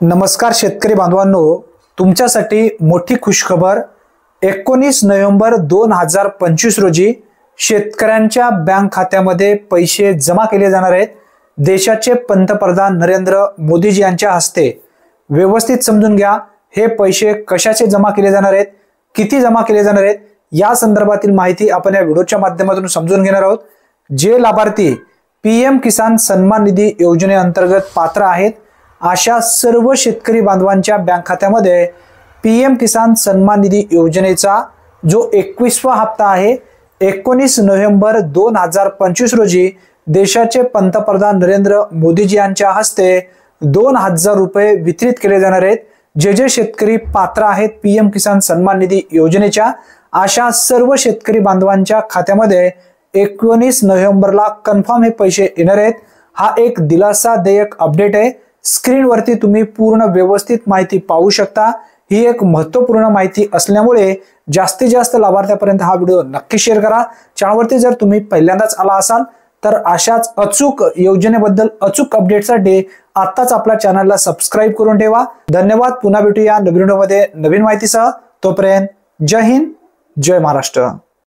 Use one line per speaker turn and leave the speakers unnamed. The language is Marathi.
नमस्कार शेतकरी बांधवांनो, तुमच्यासाठी मोठी खुशखबर। 19 नोव्हेंबर 2025 रोजी शेतकऱ्यांच्या बँक खात्यामध्ये पैसे जमा केले जाणार आहेत। देशाचे पंतप्रधान नरेंद्र मोदीजी यांच्या हस्ते। व्यवस्थित समजून घ्या, हे पैसे कशाचे जमा केले जाणार आहेत, किती जमा केले जाणार आहेत, या संदर्भातील माहिती आपण या व्हिडिओच्या माध्यमातून समजून घेणार आहोत। जे लाभार्थी पीएम किसान सन्मान निधी योजनेअंतर्गत पात्र आहेत, अशा सर्व शेतकरी बांधवांच्या बँक खात्यामध्ये पीएम किसान सन्मान निधी योजनेचा जो 21वा हप्ता आहे 19 नोव्हेंबर 2025 रोजी देशाचे पंतप्रधान नरेंद्र मोदीजी यांच्या हस्ते 2000 रुपये वितरित केले जाणार आहेत। जे शेतकरी पात्र आहेत पीएम किसान सन्मान निधी योजनेच्या, अशा सर्व शेतकरी बांधवांच्या खात्यामध्ये 19 नोव्हेंबरला कन्फर्म हे पैसे येणार आहेत। हा एक दिलासादायक अपडेट आहे। स्क्रीनवरती तुम्ही पूर्ण व्यवस्थित माहिती पाहू शकता। ही एक महत्त्वपूर्ण माहिती असल्यामुळे जास्तीत जास्त लाभार्थ्यांपर्यंत हा व्हिडिओ नक्की शेअर करा। चॅनलवरती जर तुम्ही पहिल्यांदाच आला असाल तर अशाच अचूक योजनेबद्दल अचूक अपडेटसाठी आत्ताच आपल्या चॅनलला सबस्क्राइब करून ठेवा। धन्यवाद। पुन्हा भेटूया नवीन व्हिडिओमध्ये नवीन माहितीसह। तोपर्यंत जय हिंद, जय महाराष्ट्र।